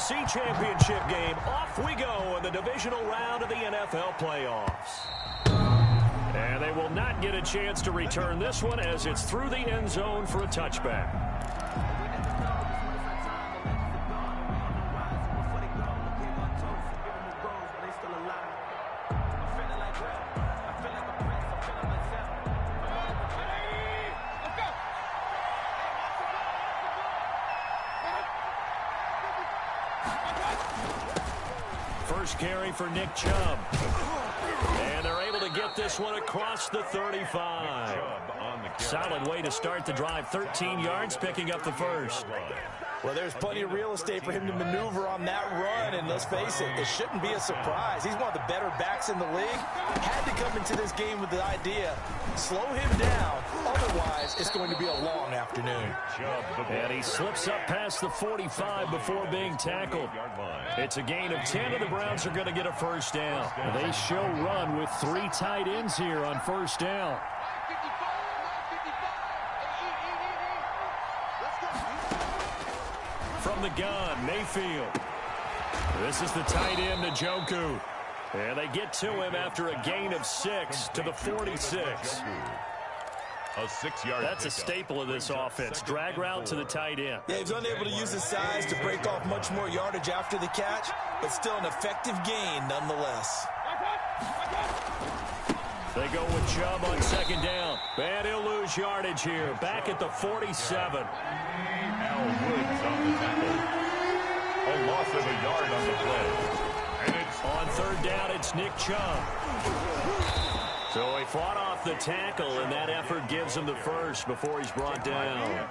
NFC Championship game. Off we go in the divisional round of the NFL playoffs. And they will not get a chance to return this one as it's through the end zone for a touchback. First carry for Nick Chubb. And they're able to get this one across the 35. Solid way to start the drive. 13 yards, picking up the first. Well, there's plenty of real estate for him to maneuver on that run, and let's face it, it shouldn't be a surprise. He's one of the better backs in the league. Had to come into this game with the idea, slow him down, otherwise it's going to be a long afternoon. And he slips up past the 45 before being tackled. It's a gain of 10, and the Browns are going to get a first down. They show run with 3 tight ends here on first down. From the gun, Mayfield. This is the tight end, Njoku. And they get to him after a gain of 6 to the 46. A 6-yard. That's a staple of this offense. Drag route to the tight end. Yeah, he's unable to use his size to break off much more yardage after the catch, but still an effective gain nonetheless. They go with Chubb on second down. And he'll lose yardage here. Back at the 47. Al Woods on the tackle. A loss of a yard on the play. And it's on third down, it's Nick Chubb. So he fought off the tackle, and that effort gives him the first before he's brought down.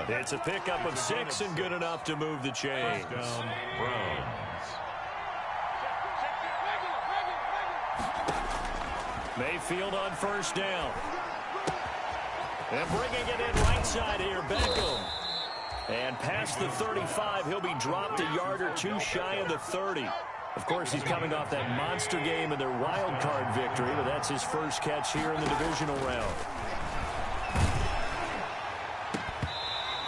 It's a pickup of 6 and good enough to move the chains. Down, Browns. Mayfield on first down. And bringing it in right side here, Beckham. And past the 35, he'll be dropped a yard or 2 shy of the 30. Of course, he's coming off that monster game in their wild card victory, but that's his first catch here in the divisional round.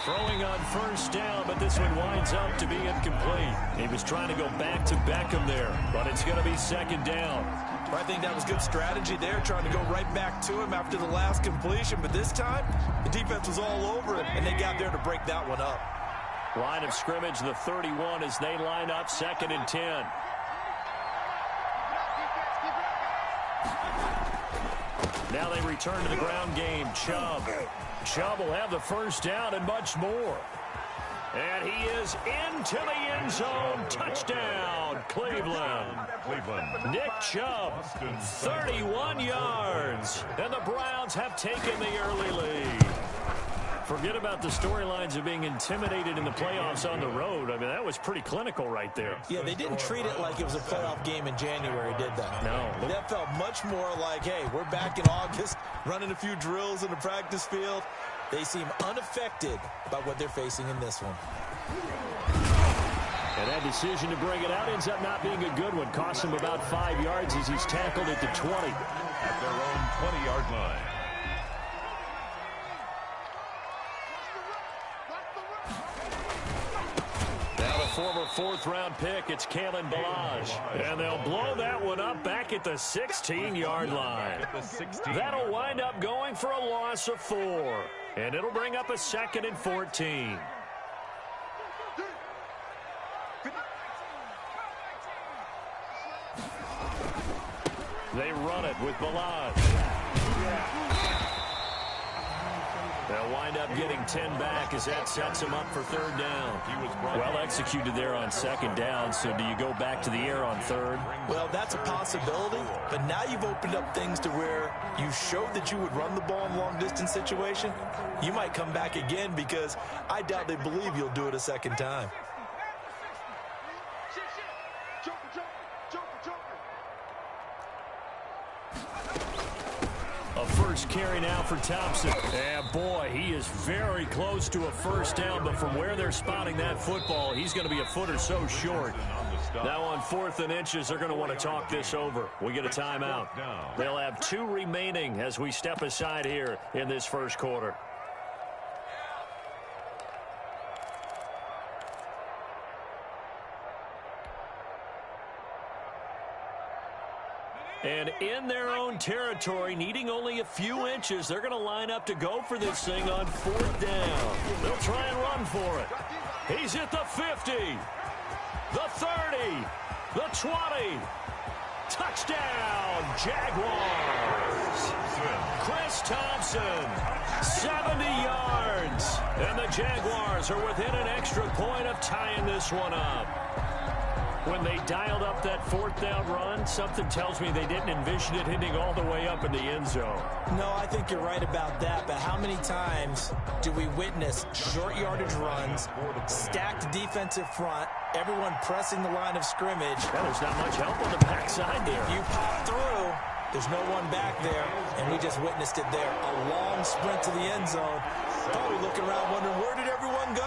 Throwing on first down, but this one winds up to be incomplete. He was trying to go back to Beckham there, but it's going to be second down. I think that was good strategy there, trying to go right back to him after the last completion. But this time, the defense was all over it, and they got there to break that one up. Line of scrimmage, the 31, as they line up second and 10. Now they return to the ground game. Chubb. Chubb will have the first down and much more. And he is into the end zone. Touchdown, Cleveland. Nick Chubb, 31 yards. And the Browns have taken the early lead. Forget about the storylines of being intimidated in the playoffs on the road. I mean, that was pretty clinical right there. Yeah, they didn't treat it like it was a playoff game in January, did they? No. That felt much more like, hey, we're back in August, running a few drills in the practice field. They seem unaffected by what they're facing in this one. And that decision to bring it out ends up not being a good one. Costs him about 5 yards as he's tackled at the 20. At their own 20-yard line. Now the former 4th-round pick, it's Kalen Ballage. And they'll blow that one up back at the 16-yard line. That'll wind up going for a loss of 4. And it'll bring up a 2nd and 14. They run it with Ballage. They'll wind up getting 10 back as that sets him up for third down. He was well executed there on second down, so do you go back to the air on third? Well, that's a possibility, but now you've opened up things to where you showed that you would run the ball in long-distance situation. You might come back again because I doubt they believe you'll do it a second time. A first carry now for Thompson. And boy, he is very close to a first down, but from where they're spotting that football, he's going to be a foot or so short. Now on 4th and inches, they're going to want to talk this over. We get a timeout. They'll have 2 remaining as we step aside here in this first quarter. And in their own territory, needing only a few inches, they're going to line up to go for this thing on 4th down. They'll try and run for it. He's at the 50, the 30, the 20. Touchdown, Jaguars. Chris Thompson, 70 yards. And the Jaguars are within an extra point of tying this one up. When they dialed up that 4th down run, something tells me they didn't envision it hitting all the way up in the end zone. No, I think you're right about that, but how many times do we witness short yardage runs, stacked defensive front, everyone pressing the line of scrimmage? Well, there's not much help on the backside there. If you pop through, there's no one back there, and we just witnessed it there. A long sprint to the end zone. Probably looking around wondering, where did everyone go?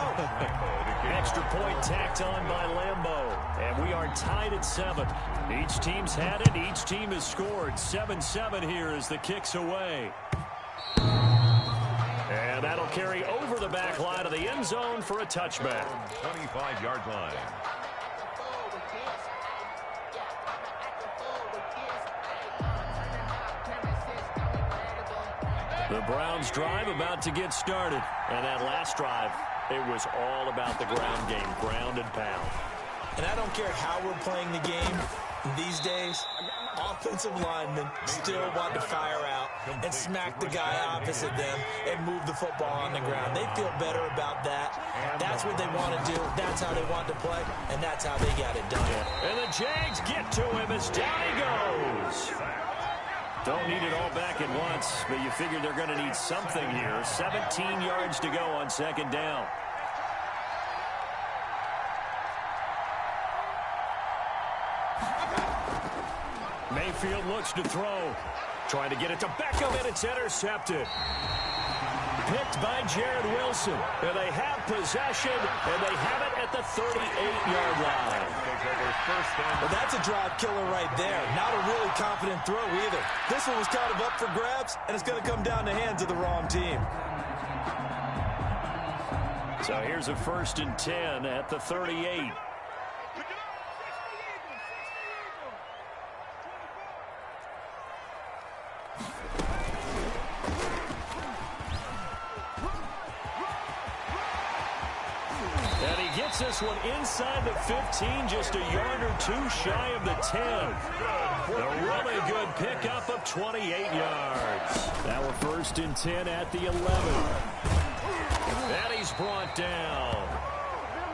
Extra point tacked on by Lambeau. And we are tied at 7. Each team's had it. Each team has scored. 7-7 here as the kick's away. And that'll carry over the back line of the end zone for a touchback. 25-yard line. The Browns drive about to get started. And that last drive, it was all about the ground game, ground and pound. And I don't care how we're playing the game these days, offensive linemen still want to fire out and smack the guy opposite them and move the football on the ground. They feel better about that. That's what they want to do. That's how they want to play, and that's how they got it done. And the Jags get to him as down he goes. Don't need it all back at once, but you figure they're going to need something here. 17 yards to go on 2nd down. Mayfield looks to throw. Trying to get it to Beckham, and it's intercepted. Picked by Jared Wilson. And they have possession, and they have it at the 38-yard line. Well, that's a drive killer right there. Not a really confident throw either. This one was kind of up for grabs, and it's going to come down the hands of the wrong team. So here's a 1st and 10 at the 38. This one inside the 15, just a yard or two shy of the 10. A really good pickup of 28 yards. Now we're 1st and 10 at the 11. And he's brought down.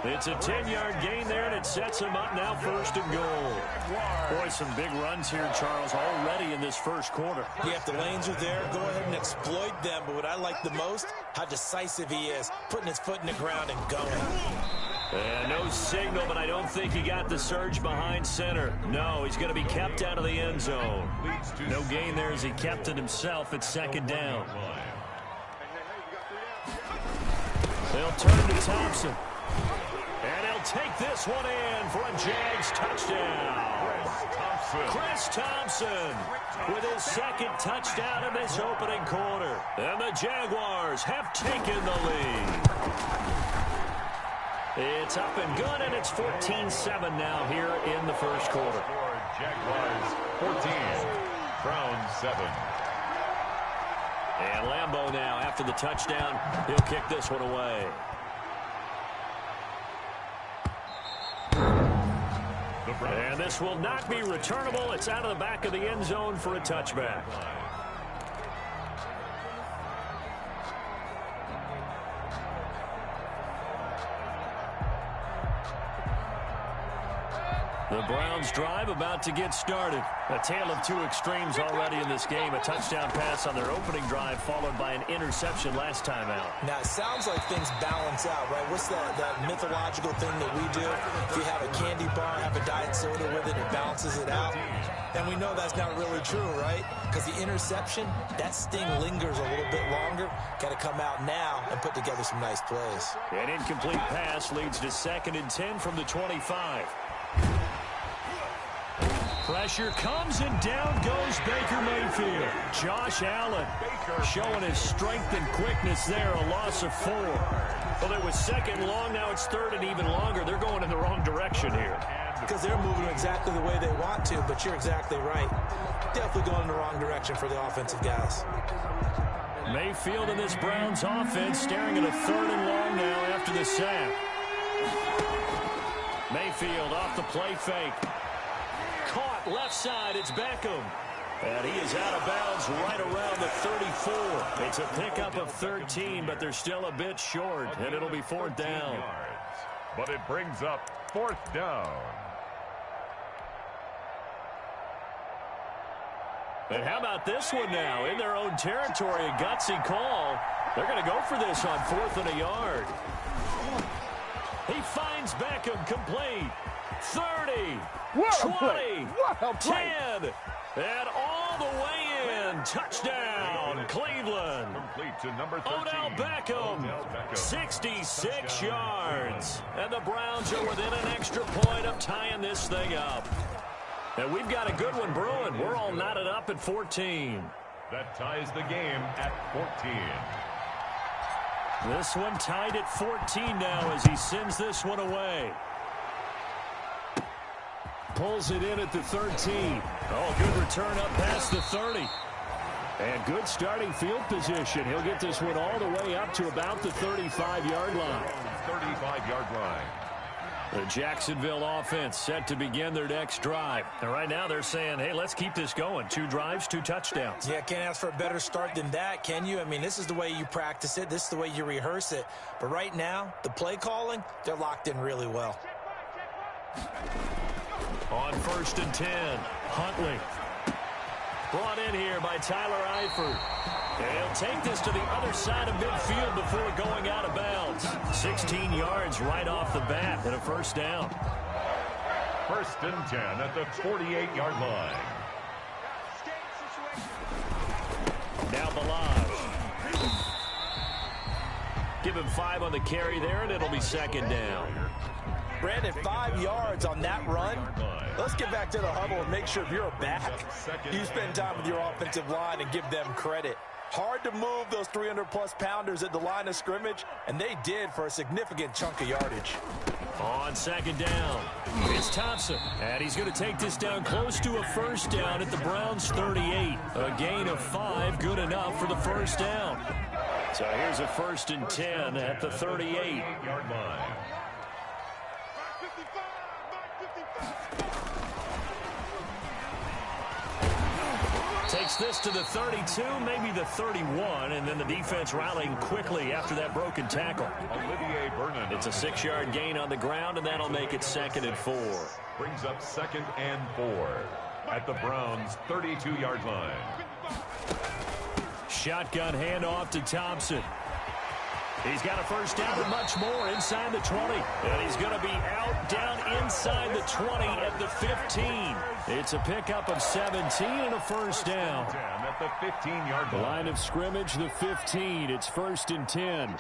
It's a 10-yard gain there, and it sets him up now 1st and goal. Boy, some big runs here, Charles, already in this first quarter. Yeah, if the lanes are there, go ahead and exploit them. But what I like the most, how decisive he is, putting his foot in the ground and going. No signal, but I don't think he got the surge behind center. No, he's going to be kept out of the end zone. No gain there as he kept it himself at 2nd down. They'll turn to Thompson. And he'll take this one in for a Jags touchdown. Chris Thompson with his 2nd touchdown in this opening quarter. And the Jaguars have taken the lead. It's up and good, and it's 14-7 now here in the first quarter. Jaguars 14, Browns 7. And Lambeau now, after the touchdown, he'll kick this one away. And this will not be returnable. It's out of the back of the end zone for a touchback. The Browns drive about to get started. A tale of two extremes already in this game. A touchdown pass on their opening drive followed by an interception last time out. Now, it sounds like things balance out, right? What's that mythological thing that we do? If you have a candy bar, have a diet soda with it, it balances it out. And we know that's not really true, right? Because the interception, that sting lingers a little bit longer. Got to come out now and put together some nice plays. An incomplete pass leads to 2nd and 10 from the 25. Pressure comes, and down goes Baker Mayfield. Josh Allen showing his strength and quickness there, a loss of 4. Well, it was second and long. Now it's third and even longer. They're going in the wrong direction here. Because they're moving exactly the way they want to, but you're exactly right. Definitely going in the wrong direction for the offensive guys. Mayfield and this Browns offense staring at a third and long now after the sack. Mayfield off the play fake. Caught left side. It's Beckham. And he is out of bounds right around the 34. It's a pickup of 13, but they're still a bit short, and it'll be fourth down. But it brings up fourth down. And how about this one now? In their own territory, a gutsy call. They're going to go for this on 4th and a yard. He finds Beckham complete. 30, 20, 10, and all the way in. Touchdown, Cleveland. Complete to number 13. Odell Beckham, 66 yards. And the Browns are within an extra point of tying this thing up. And we've got a good one brewing. We're all knotted up at 14. That ties the game at 14. This one tied at 14 now as he sends this one away. Pulls it in at the 13. Oh, good return up past the 30. And good starting field position. He'll get this one all the way up to about the 35-yard line. 35-yard line. The Jacksonville offense set to begin their next drive. And right now they're saying, hey, let's keep this going. 2 drives, 2 touchdowns. Yeah, can't ask for a better start than that, can you? I mean, this is the way you practice it. This is the way you rehearse it. But right now, the play calling, they're locked in really well. On 1st and 10, Huntley. Brought in here by Tyler Eifert. And he'll take this to the other side of midfield before going out of bounds. 16 yards right off the bat and a first down. 1st and 10 at the 48-yard line. Now Balaj. Give him 5 on the carry there, and it'll be second down. Brandon, 5 yards on that run. Let's get back to the huddle and make sure if you're a back, you spend time with your offensive line and give them credit. Hard to move those 300-plus pounders at the line of scrimmage, and they did for a significant chunk of yardage. On second down, it's Thompson. And he's going to take this down close to a first down at the Browns' 38. A gain of 5, good enough for the first down. So here's a 1st and 10 at the 38-yard line. Takes this to the 32, maybe the 31, and then the defense rallying quickly after that broken tackle. Olivier Vernon. It's a 6-yard gain on the ground, and that'll make it 2nd and 4. Brings up 2nd and 4 at the Browns' 32-yard line. Shotgun handoff to Thompson. He's got a first down and much more inside the 20. And he's going to be out down inside the 20 at the 15. It's a pickup of 17 and a first down. At the 15-yard line. Line of scrimmage, the 15. It's 1st and 10.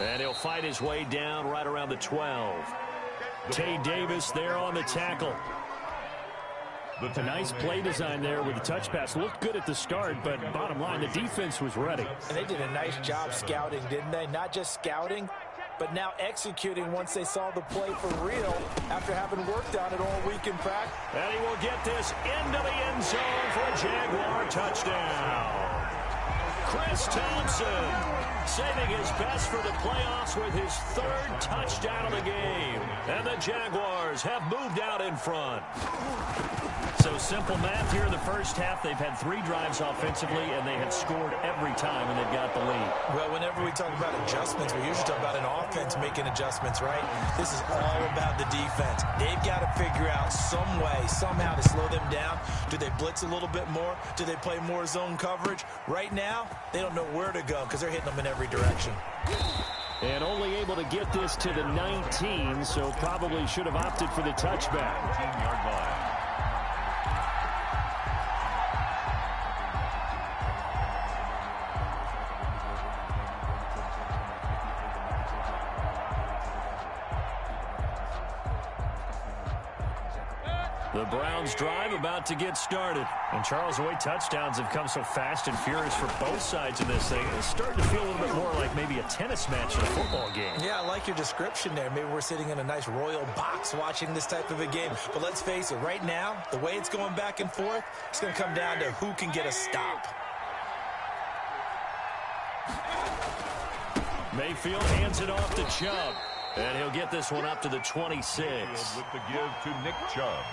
And he'll fight his way down right around the 12. Tay Davis there on the tackle. A nice play design there with the touch pass. Looked good at the start, but bottom line, the defense was ready. And they did a nice job scouting, didn't they? Not just scouting, but now executing once they saw the play for real after having worked on it all week in practice. And he will get this into the end zone for a Jaguar touchdown. Chris Thompson saving his best for the playoffs with his 3rd touchdown of the game. And the Jaguars have moved out in front. So simple math here in the first half. They've had 3 drives offensively, and they had scored every time, and they've got the lead. Well, whenever we talk about adjustments, we usually talk about an offense making adjustments, right? This is all about the defense. They've got to figure out some way, somehow to slow them down. Do they blitz a little bit more? Do they play more zone coverage? Right now, they don't know where to go because they're hitting them in every direction. And only able to get this to the 19, so probably should have opted for the touchback. 19-yard line. The Browns drive about to get started. And Charles, the way touchdowns have come so fast and furious for both sides of this thing, it's starting to feel a little bit more like maybe a tennis match than a football game. Yeah, I like your description there. Maybe we're sitting in a nice royal box watching this type of a game. But let's face it, right now, the way it's going back and forth, it's going to come down to who can get a stop. Mayfield hands it off to Chubb. And he'll get this one up to the 26. With the give to Nick Chubb.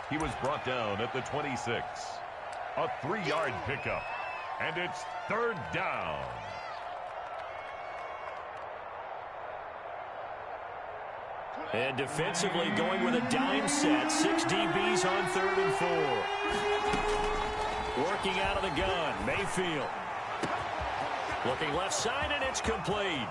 He was brought down at the 26. A 3-yard pickup. And it's 3rd down. And defensively going with a dime set. 6 DBs on 3rd and 4. Working out of the gun. Mayfield. Looking left side, and it's complete.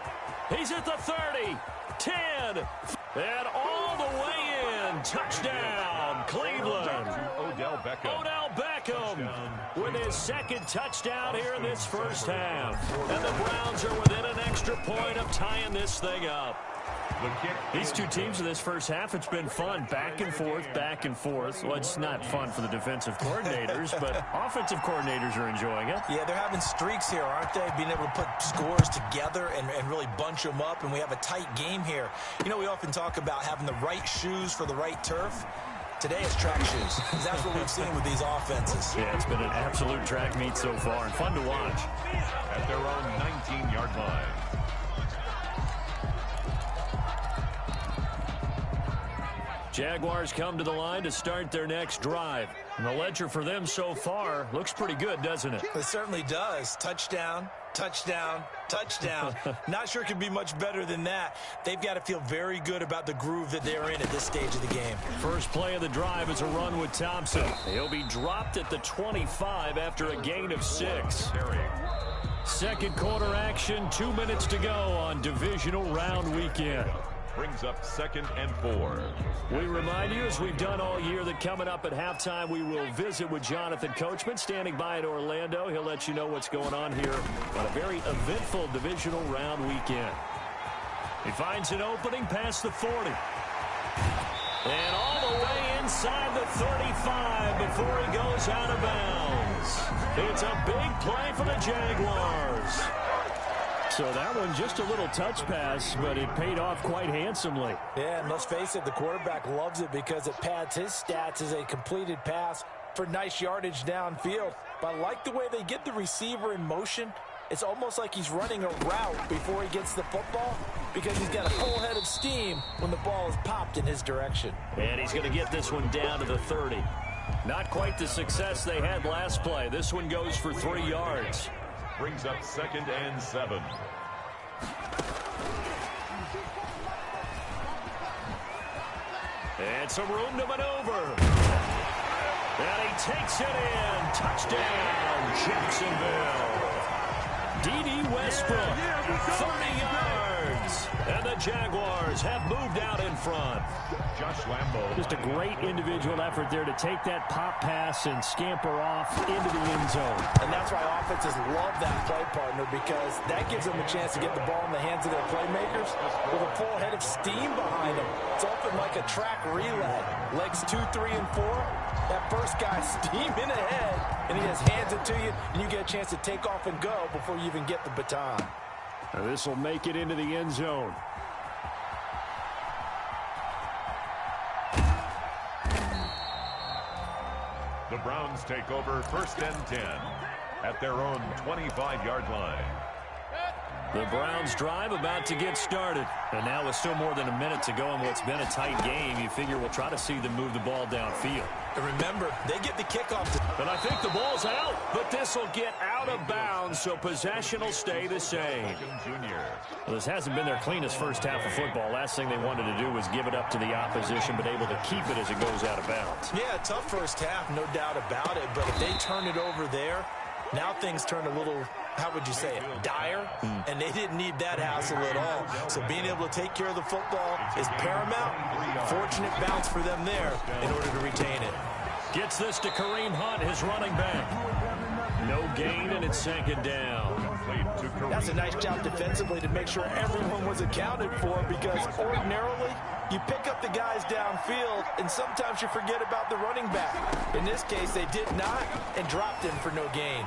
He's at the 30, 10, and all the way in. Touchdown, Cleveland. Odell Beckham. Odell Beckham with his 2nd touchdown here in this first half. And the Browns are within an extra point of tying this thing up. These two teams in this first half, it's been fun. Back and forth, back and forth. Well, it's not fun for the defensive coordinators, but offensive coordinators are enjoying it. Yeah, they're having streaks here, aren't they? Being able to put scores together and really bunch them up, and we have a tight game here. You know, we often talk about having the right shoes for the right turf. Today it's track shoes. That's what we've seen with these offenses. Yeah, it's been an absolute track meet so far, and fun to watch. At their own 19-yard line. Jaguars come to the line to start their next drive. And the ledger for them so far looks pretty good, doesn't it? It certainly does. Touchdown, touchdown, touchdown. Not sure it could be much better than that. They've got to feel very good about the groove that they're in at this stage of the game. First play of the drive is a run with Thompson. He'll be dropped at the 25 after a gain of 6. Second quarter action, 2 minutes to go on divisional round weekend. Brings up 2nd and 4. We remind you, as we've done all year, that coming up at halftime, we will visit with Jonathan Coachman, standing by in Orlando. He'll let you know what's going on here on a very eventful divisional round weekend. He finds an opening past the 40. And all the way inside the 35 before he goes out of bounds. It's a big play for the Jaguars. So that one just a little touch pass, but it paid off quite handsomely. Yeah, and let's face it, the quarterback loves it because it pads his stats as a completed pass for nice yardage downfield. But I like the way they get the receiver in motion. It's almost like he's running a route before he gets the football because he's got a full head of steam when the ball is popped in his direction. And he's going to get this one down to the 30. Not quite the success they had last play. This one goes for 3 yards. Brings up 2nd and 7. And some room to maneuver. And he takes it in. Touchdown, Jacksonville. D.D. Westbrook, 30 yards. And the Jaguars have moved out in front. Josh Lambo. Just a great individual effort there to take that pop pass and scamper off into the end zone. And that's why offenses love that play partner, because that gives them a chance to get the ball in the hands of their playmakers with a full head of steam behind them. It's often like a track relay. Legs 2, 3, and 4. That first guy steaming ahead, and he just hands it to you, and you get a chance to take off and go before you even get the baton. Now this will make it into the end zone. The Browns take over 1st and 10 at their own 25-yard line. The Browns drive about to get started. And now with still more than a minute to go in what's been a tight game, you figure we'll try to see them move the ball downfield. And remember, they get the kickoff. And I think the ball's out, but this will get out of bounds, so possession will stay the same. Well, this hasn't been their cleanest first half of football. Last thing they wanted to do was give it up to the opposition, but able to keep it as it goes out of bounds. Yeah, tough first half, no doubt about it. But if they turn it over there, now things turn a little, how would you say it, dire? And they didn't need that hassle at all. So being able to take care of the football is paramount. Fortunate bounce for them there in order to retain it. Gets this to Kareem Hunt, his running back. No gain, and it's 2nd down. That's a nice job defensively to make sure everyone was accounted for, because ordinarily You pick up the guys downfield, and sometimes you forget about the running back. In this case, they did not and dropped him for no gain.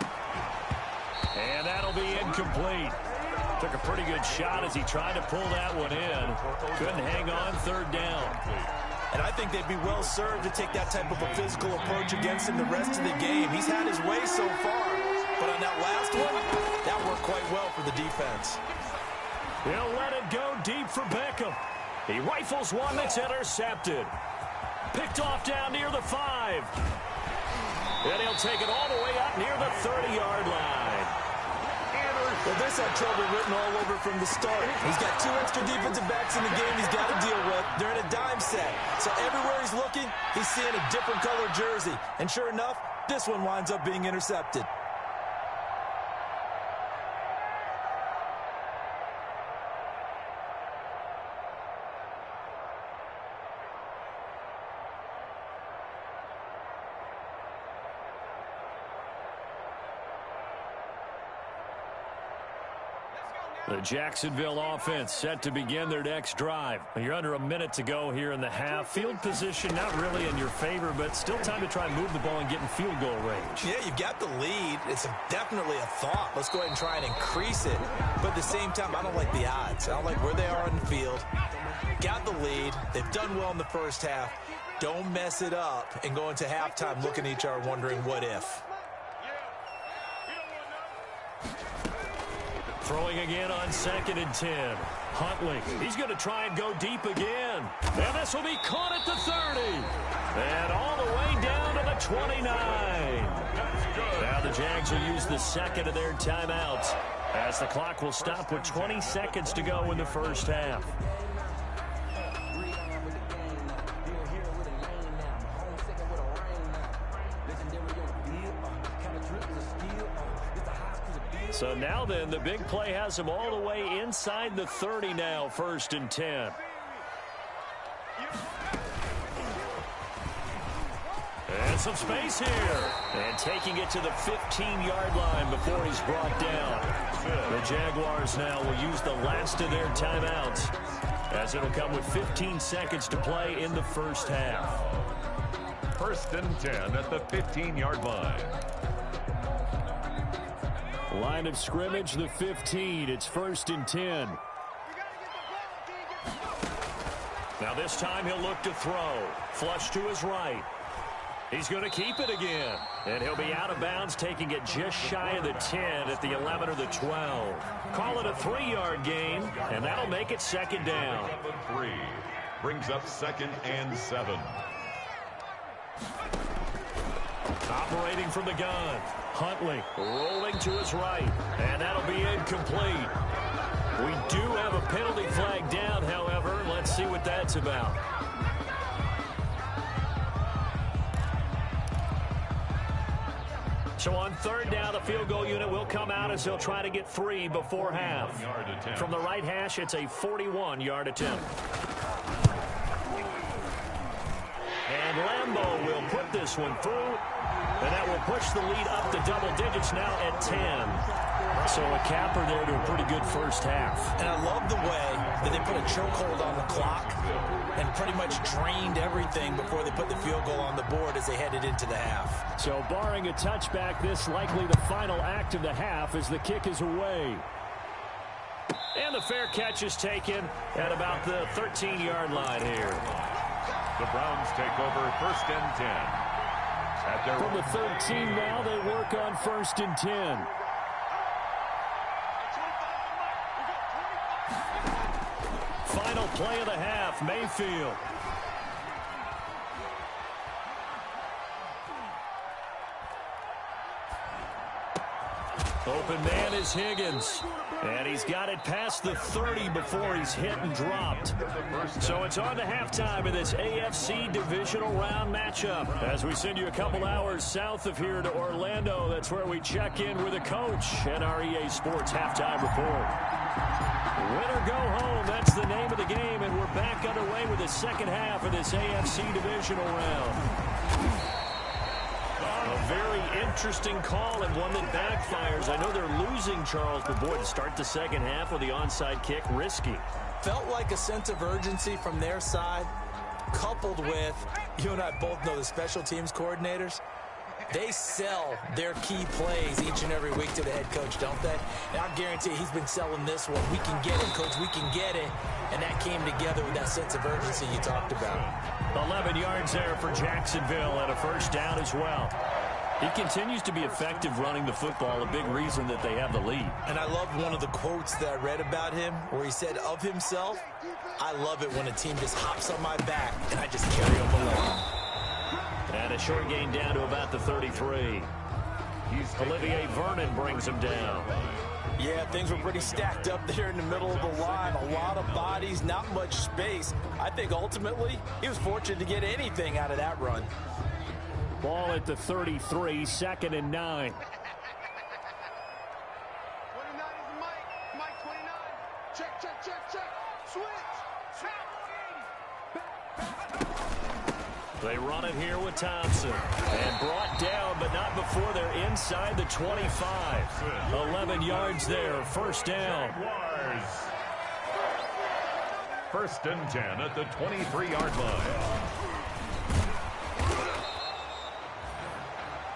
And that'll be incomplete. Took a pretty good shot as he tried to pull that one in. Couldn't hang on, third down. And I think they'd be well served to take that type of a physical approach against him the rest of the game. He's had his way so far, but on that last one, that worked quite well for the defense. He'll let it go deep for Beckham. He rifles one that's intercepted. Picked off down near the 5. And he'll take it all the way up near the 30-yard line. Well, this had trouble written all over from the start. He's got 2 extra defensive backs in the game he's got to deal with. They're in a dime set. So everywhere he's looking, he's seeing a different color jersey. And sure enough, this one winds up being intercepted. The Jacksonville offense set to begin their next drive. You're under a minute to go here in the half. Field position not really in your favor, but still time to try and move the ball and get in field goal range. Yeah, you've got the lead. It's definitely a thought. Let's go ahead and try and increase it. But at the same time, I don't like the odds. I don't like where they are on the field. Got the lead. They've done well in the first half. Don't mess it up and go into halftime looking at each other wondering what if. Throwing again on 2nd and 10. Huntley, he's going to try and go deep again. And this will be caught at the 30. And all the way down to the 29. Now the Jags will use the second of their timeouts as the clock will stop with 20 seconds to go in the first half. So now then, the big play has them all the way inside the 30 now, 1st and 10. And some space here. And taking it to the 15-yard line before he's brought down. The Jaguars now will use the last of their timeouts as it'll come with 15 seconds to play in the first half. 1st and 10 at the 15-yard line. Line of scrimmage, the 15. It's 1st and 10. Now this time he'll look to throw. Flush to his right. He's going to keep it again. And he'll be out of bounds, taking it just shy of the 10 at the 11 or the 12. Call it a 3-yard gain, and that'll make it 2nd down. 3 brings up 2nd and 7. Operating from the gun. Huntley rolling to his right, and that'll be incomplete. We do have a penalty flag down, however. Let's see what that's about. So on 3rd down, the field goal unit will come out as he'll try to get 3 before half. From the right hash, it's a 41-yard attempt. And Lambeau will put this one through. And that will push the lead up to double digits now at 10. So a capper there to a pretty good first half. And I love the way that they put a chokehold on the clock and pretty much drained everything before they put the field goal on the board as they headed into the half. So barring a touchback, this likely the final act of the half as the kick is away. And the fair catch is taken at about the 13-yard line here. The Browns take over 1st and 10. From the 13 now, they work on 1st and 10. Final play of the half, Mayfield. Open man is Higgins. And he's got it past the 30 before he's hit and dropped. So it's on to halftime in this AFC divisional round matchup. As we send you a couple hours south of here to Orlando, that's where we check in with a coach at our EA Sports Halftime Report. Win or go home, that's the name of the game, and we're back underway with the second half of this AFC divisional round. A very interesting call and one that backfires. I know they're losing, Charles, but boy, to start the second half with the onside kick, risky. felt like a sense of urgency from their side, coupled with, you and I both know the special teams coordinators, they sell their key plays each and every week to the head coach, don't they? And I guarantee he's been selling this one. We can get it, coach, we can get it. And that came together with that sense of urgency you talked about. 11 yards there for Jacksonville and a first down as well. He continues to be effective running the football, a big reason that they have the lead. And I love one of the quotes that I read about him where he said of himself, I love it when a team just hops on my back and I just carry them along. And a short gain down to about the 33. Olivier Vernon brings him down. Yeah, things were pretty stacked up there in the middle of the line. A lot of bodies, not much space. I think ultimately he was fortunate to get anything out of that run. Ball at the 33, 2nd and 9. 29 is Mike 29. Check, check, check, check. Switch. They run it here with Thompson. And brought down, but not before they're inside the 25. 11 yards there, first down. First and 10 at the 23-yard line.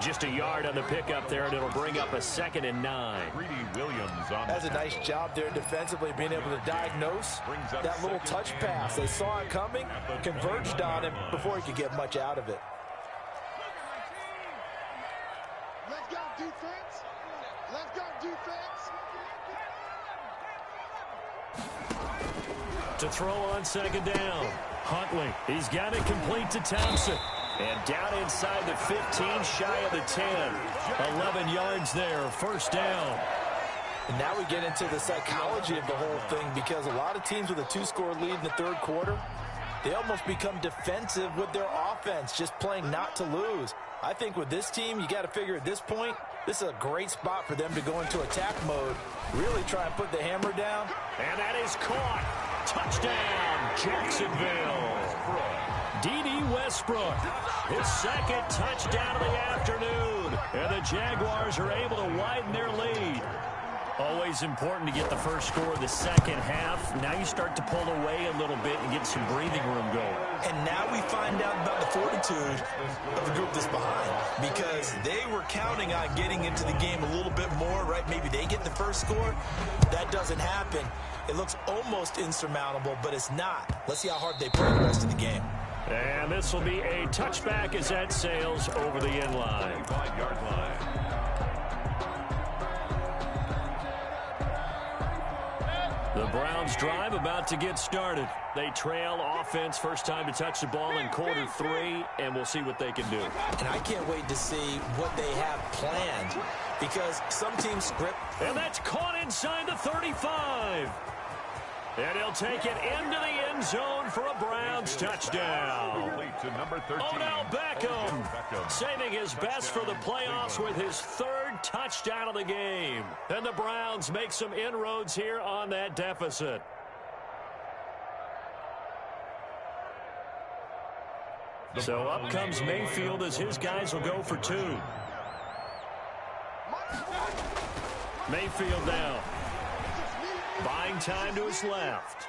Just a yard on the pickup there, and it'll bring up a 2nd and 9. Greedy Williams on That's a nice job there defensively, being able to diagnose that little touch pass. They saw it coming, converged on him before he could get much out of it. Let's go defense. Let's go defense. To throw on 2nd down. Huntley, he's got it complete to Thompson. And down inside the 15, shy of the 10. 11 yards there, first down. And now we get into the psychology of the whole thing, because a lot of teams with a 2-score lead in the third quarter, they almost become defensive with their offense, just playing not to lose. I think with this team, you got to figure at this point, this is a great spot for them to go into attack mode, really try and put the hammer down. And that is caught. Touchdown, Jacksonville. D.D. Westbrook, his 2nd touchdown of the afternoon. And the Jaguars are able to widen their lead. Always important to get the first score of the second half. Now you start to pull away a little bit and get some breathing room going. And now we find out about the fortitude of the group that's behind, because they were counting on getting into the game a little bit more, right? Maybe they get the first score. That doesn't happen. It looks almost insurmountable, but it's not. Let's see how hard they play the rest of the game. And this will be a touchback as that sails over the end line. 5-yard line. The Browns drive about to get started. They trail offense, first time to touch the ball in quarter 3, and we'll see what they can do. And I can't wait to see what they have planned, because some teams script. And that's caught inside the 35. And he'll take it into the end zone for a Browns touchdown. To number 13. Odell Beckham saving his best for the playoffs with his 3rd touchdown of the game. And the Browns make some inroads here on that deficit. So up comes Mayfield as his guys will go for 2. Mayfield now. Buying time to his left.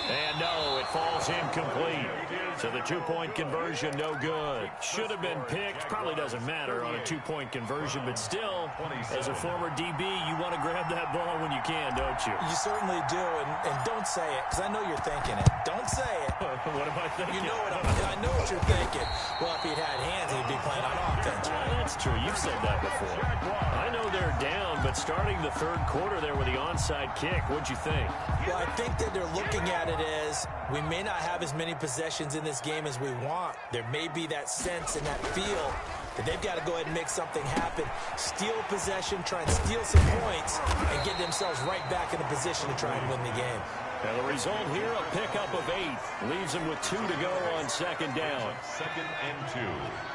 And no, it falls incomplete. So the 2-point conversion, no good. Should have been picked. Probably doesn't matter on a 2-point conversion, but still, as a former DB, you want to grab that ball when you can, don't you? You certainly do, and don't say it, because I know you're thinking it. Don't say it. What am I thinking? You know I know what you're thinking. Well, if he'd had hands, he'd be playing on offense, right? That's true. You've said that before. I know they're down, but starting the third quarter there with the onside kick, what'd you think? Well, I think that they're looking at it as we may not have as many possessions in this game as we want. There may be that sense and that feel that they've got to go ahead and make something happen, steal possession, try and steal some points, and get themselves right back in a position to try and win the game. And the result here, a pickup of 8. Leaves them with 2 to go on second down. 2nd and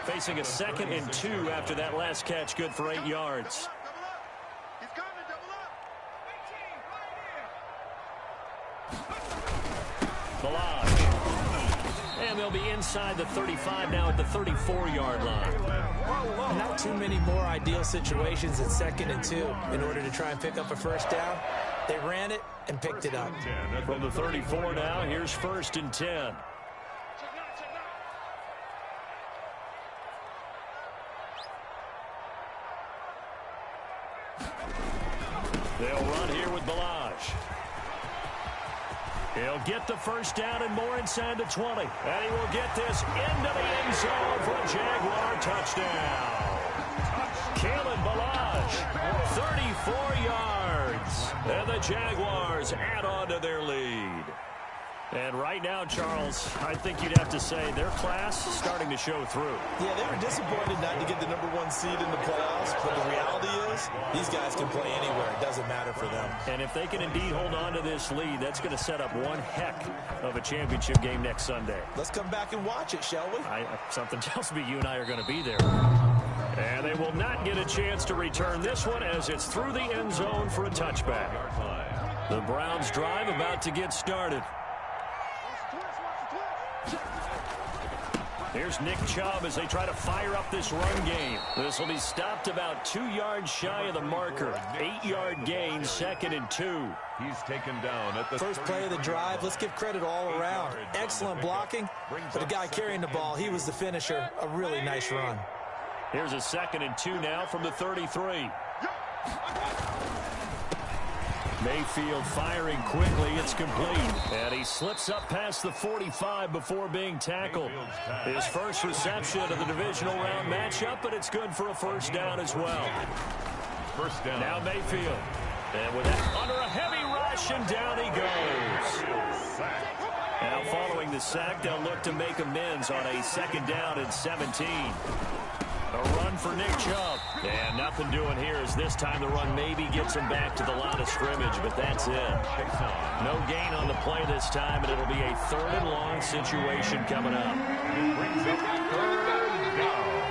2. Facing a 2nd and 2 after that last catch, good for 8 yards. Balaj. And they'll be inside the 35 now at the 34-yard line. Not too many more ideal situations at 2nd and 2 in order to try and pick up a first down. They ran it and picked it up. From the 34 now, here's 1st and 10. They'll run here with Balaj. He'll get the first down and more inside the 20. And he will get this into the end zone for a Jaguar touchdown. Kalen Balaj, 34 yards. And the Jaguars add on to their lead. And right now, Charles, I think you'd have to say their class is starting to show through. Yeah, they were disappointed not to get the #1 seed in the playoffs, but the reality is these guys can play anywhere. It doesn't matter for them. And if they can indeed hold on to this lead, that's going to set up one heck of a championship game next Sunday. Let's come back and watch it, shall we? Something tells me you and I are going to be there. And they will not get a chance to return this one as it's through the end zone for a touchback. The Browns drive about to get started. Here's Nick Chubb as they try to fire up this run game. This will be stopped about 2 yards shy of the marker. 8-yard gain, 2nd and 2. He's taken down at the first play of the drive. Let's give credit all around. Excellent blocking, but the guy carrying the ball, he was the finisher. A really nice run. Here's a 2nd and 2 now from the 33. Mayfield firing quickly. It's complete. And he slips up past the 45 before being tackled. His first reception of the divisional round matchup, but it's good for a first down as well. First down. Now Mayfield. And with that, under a heavy rush, and down he goes. Now following the sack, they'll look to make amends on a 2nd down and 17. A run for Nick Chubb. And nothing doing here as this time the run maybe gets him back to the line of scrimmage, but that's it. No gain on the play this time, and it'll be a 3rd and long situation coming up. It brings up 3rd down.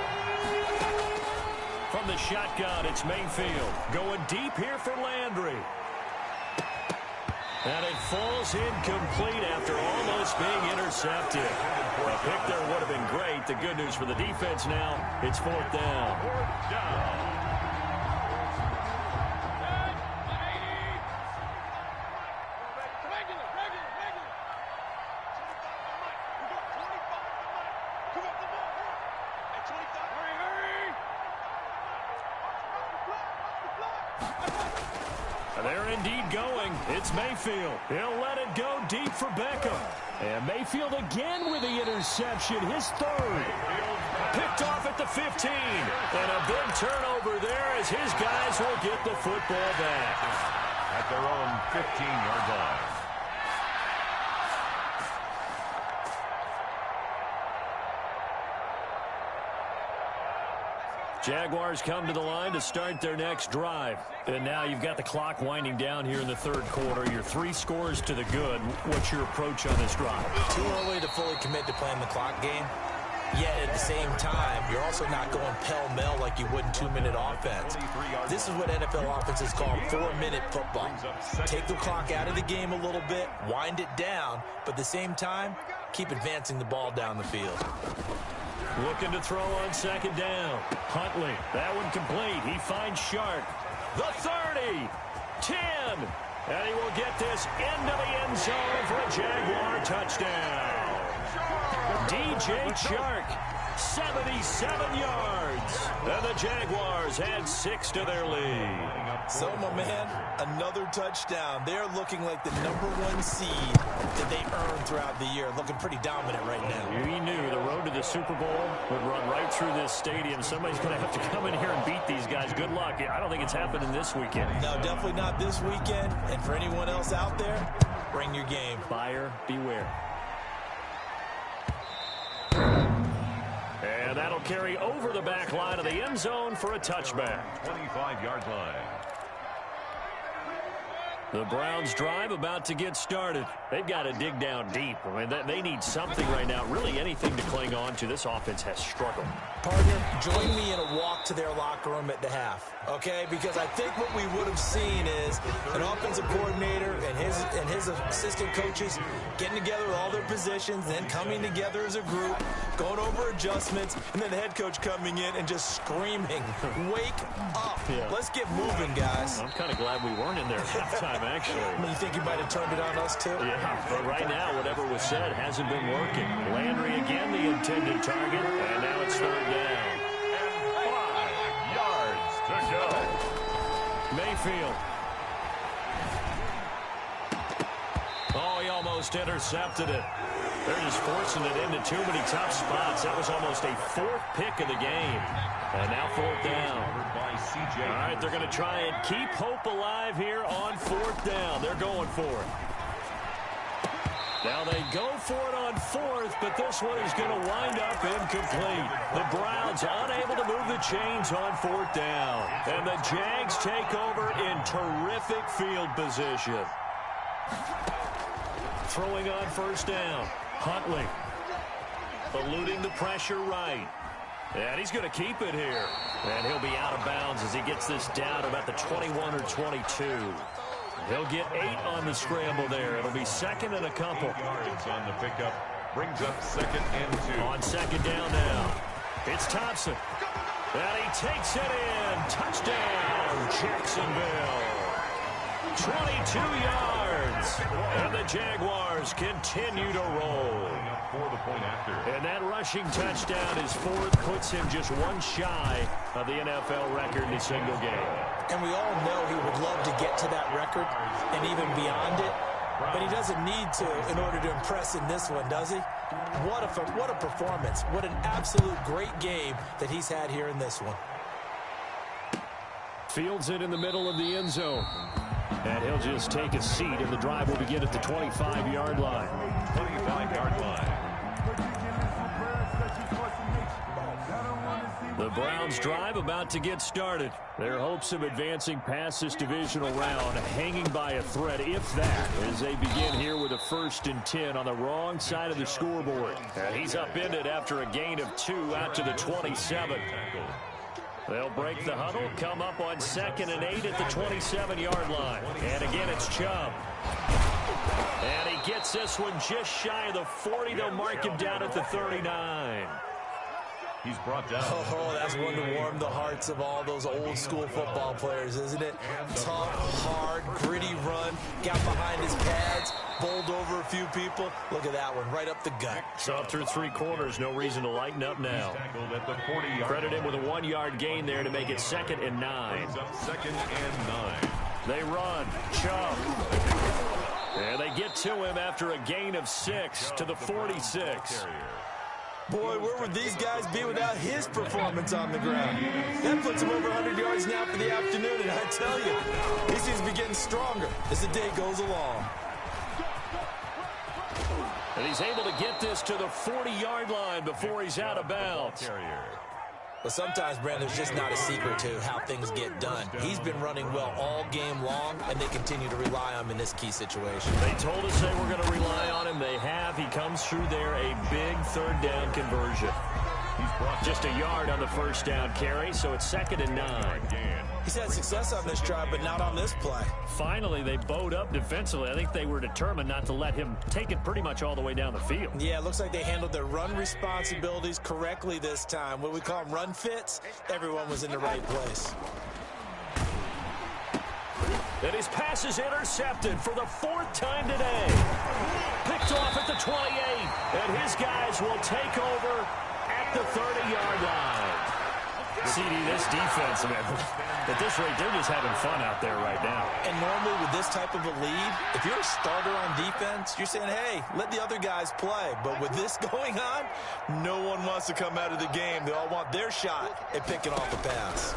From the shotgun, it's Mayfield. Going deep here for Landry. And it falls incomplete after almost being intercepted. A pick there would have been great. The good news for the defense now, it's 4th down. 4th down. They're indeed going. It's Mayfield. He'll let it go deep for Beckham. And Mayfield again with the interception, his 3rd. Picked off at the 15. And a big turnover there as his guys will get the football back. At their own 15-yard line. Jaguars come to the line to start their next drive. And now you've got the clock winding down here in the 3rd quarter. Your 3 scores to the good. What's your approach on this drive? Too early to fully commit to playing the clock game. Yet at the same time, you're also not going pell-mell like you would in 2-minute offense. This is what NFL offenses call 4-minute football. Take the clock out of the game a little bit, wind it down, but at the same time, keep advancing the ball down the field. Looking to throw on 2nd down. Huntley, that one complete. He finds Shark. The 30, 10, and he will get this into the end zone for a Jaguar touchdown. DJ Shark, 77 yards. And the Jaguars add 6 to their lead. So, my man, another touchdown. They're looking like the #1 seed that they earned throughout the year. Looking pretty dominant right now. We knew the road to the Super Bowl would run right through this stadium. Somebody's going to have to come in here and beat these guys. Good luck. I don't think it's happening this weekend. No, definitely not this weekend. And for anyone else out there, bring your game. Buyer beware. And that'll carry over the back line of the end zone for a touchback. 25-yard line. The Browns drive about to get started. They've got to dig down deep. I mean, they need something right now, really anything to cling on to. This offense has struggled. Partner, join me in a walk to their locker room at the half, okay? Because I think what we would have seen is an offensive coordinator and his assistant coaches getting together with all their positions, then coming together as a group, going over adjustments, and then the head coach coming in and just screaming, wake up. Yeah. Let's get moving, guys. I'm kind of glad we weren't in there at halftime. time, actually. I mean, you think he might have turned it on us, too? Yeah, but right now, whatever was said hasn't been working. Landry again, the intended target, and now it's third down. And 5 yards to go. Mayfield. Oh, he almost intercepted it. They're just forcing it into too many tough spots. That was almost a fourth pick of the game. And now fourth down. All right, they're going to try and keep hope alive here on fourth down. They're going for it. Now they go for it on fourth, but this one is going to wind up incomplete. The Browns unable to move the chains on fourth down. And the Jags take over in terrific field position. Throwing on first down. Huntley. Eluding the pressure right. And he's going to keep it here. And he'll be out of bounds as he gets this down about the 21 or 22. He'll get 8 on the scramble there. It'll be second and a couple. Yards on the pickup. Brings up second and 2. On second down now. It's Thompson. And he takes it in. Touchdown, Jacksonville. 22 yards. And the Jaguars continue to roll. For the point after. And that rushing touchdown, his fourth, puts him just one shy of the NFL record in a single game. And we all know he would love to get to that record and even beyond it. But he doesn't need to in order to impress in this one, does he? What a performance. What an absolute great game that he's had here in this one. Fields it in the middle of the end zone. And he'll just take a seat, and the drive will begin at the 25-yard line. 25-yard line. The Browns drive about to get started. Their hopes of advancing past this divisional round hanging by a thread, if that, as they begin here with a 1st and 10 on the wrong side of the scoreboard. And he's upended after a gain of 2 out to the 27. They'll break the huddle, come up on 2nd and 8 at the 27-yard line. And again, it's Chubb. And he gets this one just shy of the 40. They'll mark him down at the 39. He's brought down. Oh, that's one to warm the hearts of all those old school football players, isn't it? Tough, hard, gritty run, got behind his pads, bowled over a few people. Look at that one, right up the gut. So through 3 quarters, no reason to lighten up now. Tackled at the 40-yard. Credit him with a 1-yard gain there to make it 2nd and 9. Brings up 2nd and 9. They run. Chubb. And they get to him after a gain of 6 to the 46. Boy, where would these guys be without his performance on the ground? That puts him over 100 yards now for the afternoon, and I tell you, he seems to be getting stronger as the day goes along. And he's able to get this to the 40-yard line before he's out of bounds. But sometimes, Brandon, there's just not a secret to how things get done. He's been running well all game long, and they continue to rely on him in this key situation. They told us they were going to rely on him. They have. He comes through there, a big 3rd down conversion. He's brought just a yard on the 1st down carry, so it's 2nd and 9. He's had success on this drive, but not on this play. Finally, they bowed up defensively. I think they were determined not to let him take it pretty much all the way down the field. Yeah, it looks like they handled their run responsibilities correctly this time. What we call them run fits, everyone was in the right place. And his pass is intercepted for the 4th time today. Picked off at the 28, and his guys will take over at the 30-yard line. CD, this defense, man, at this rate, they're just having fun out there right now. And normally with this type of a lead, if you're a starter on defense, you're saying, hey, let the other guys play. But with this going on, no one wants to come out of the game. They all want their shot at picking off a pass.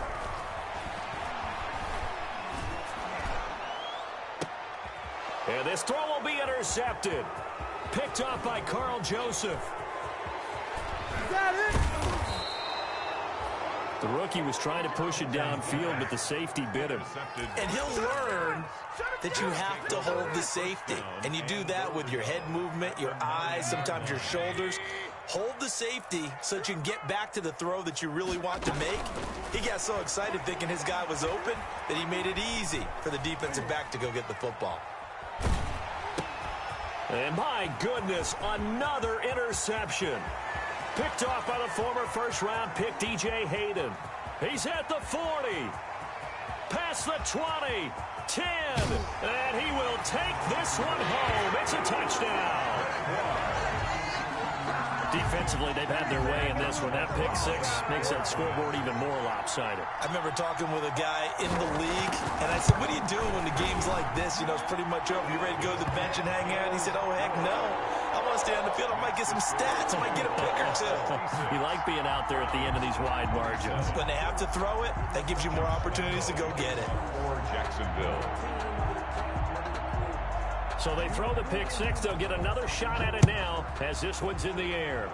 And this throw will be intercepted. Picked off by Carl Joseph. Got it. The rookie was trying to push it downfield, but the safety bit him. And he'll learn that you have to hold the safety. And you do that with your head movement, your eyes, sometimes your shoulders. Hold the safety so that you can get back to the throw that you really want to make. He got so excited thinking his guy was open that he made it easy for the defensive back to go get the football. And my goodness, another interception. Picked off by the former first-round pick, DJ Hayden. He's at the 40. past the 20, 10, and he will take this one home. It's a touchdown. Defensively, they've had their way in this one. That pick six makes that scoreboard even more lopsided. I remember talking with a guy in the league, and I said, what are you doing when the game's like this? You know, it's pretty much over. You ready to go to the bench and hang out? And he said, oh, heck no. I want to stay on the field. I might get some stats. I might get a pick or two. You like being out there at the end of these wide margins. When they have to throw it, that gives you more opportunities to go get it. For Jacksonville. So they throw the pick six. They'll get another shot at it now as this one's in the air.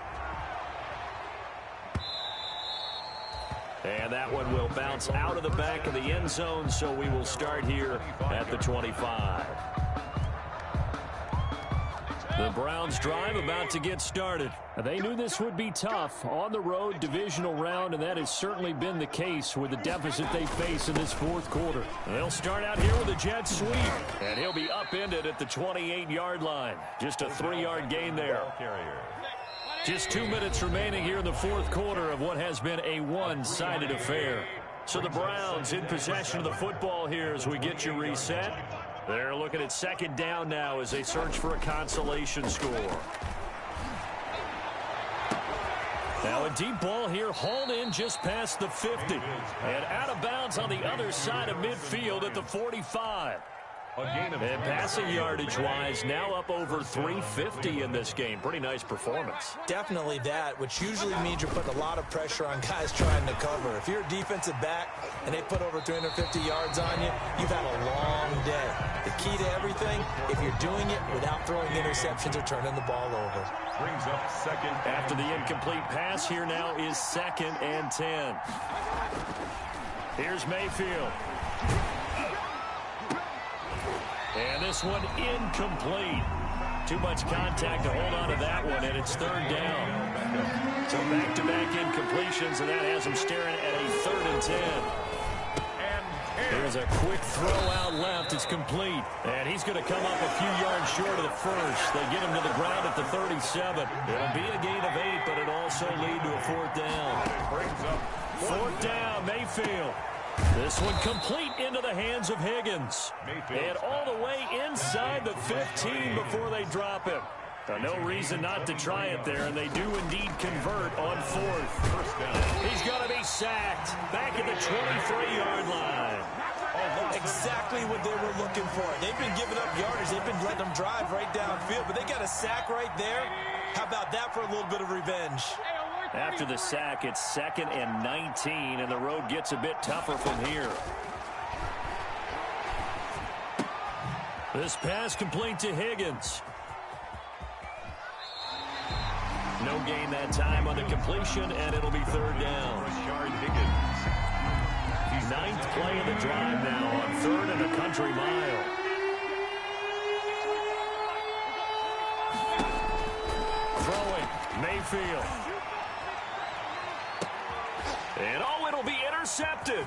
And that one will bounce out of the back of the end zone, so we will start here at the 25. The Browns drive about to get started. They knew this would be tough on the road divisional round, and that has certainly been the case with the deficit they face in this fourth quarter. They'll start out here with a jet sweep, and he'll be upended at the 28-yard line. Just a 3-yard gain there. Just 2 minutes remaining here in the fourth quarter of what has been a one-sided affair. So the Browns in possession of the football here as we get you reset. They're looking at second down now as they search for a consolation score. Now a deep ball here, hauled in just past the 50. And out of bounds on the other side of midfield at the 45. And passing yardage-wise, now up over 350 in this game. Pretty nice performance. Definitely that, which usually means you're putting a lot of pressure on guys trying to cover. If you're a defensive back and they put over 350 yards on you, you've had a long day. The key to everything, if you're doing it without throwing interceptions or turning the ball over. Brings up second. After the incomplete pass, here now is 2nd and 10. Here's Mayfield. And this one incomplete. Too much contact to hold on to that one, and it's 3rd down. So back-to-back incompletions, and that has him staring at a 3rd and 10. There's a quick throw out left. It's complete. And he's going to come up a few yards short of the first. They get him to the ground at the 37. It'll be a gain of 8, but it'll also lead to a 4th down. 4th down, Mayfield. This one complete into the hands of Higgins. And all the way inside the 15 before they drop him. No reason not to try it there, and they do indeed convert on 4th. He's going to be sacked back at the 23-yard line. Exactly what they were looking for. They've been giving up yardage. They've been letting them drive right downfield, but they got a sack right there. How about that for a little bit of revenge? After the sack, it's 2nd and 19, and the road gets a bit tougher from here. This pass complete to Higgins. No gain that time on the completion, and it'll be 3rd down. 9th play of the drive now on 3rd and a country mile. Throwing, Mayfield. And oh, it'll be intercepted.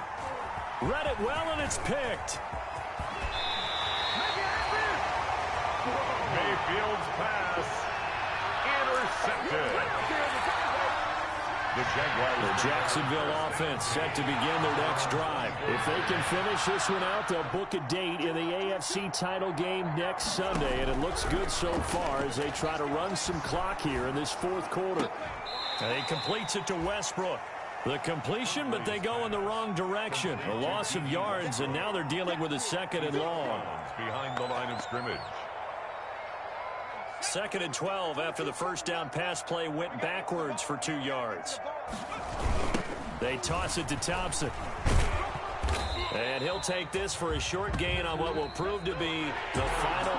Read it well, and it's picked. Mayfield's pass intercepted. The Jacksonville offense set to begin their next drive. If they can finish this one out, they'll book a date in the AFC title game next Sunday, and it looks good so far as they try to run some clock here in this fourth quarter. And he completes it to Westbrook. The completion, but they go in the wrong direction. A loss of yards, and now they're dealing with a 2nd and long. Behind the line of scrimmage. 2nd and 12 after the first down pass play went backwards for 2 yards. They toss it to Thompson. And he'll take this for a short gain on what will prove to be the final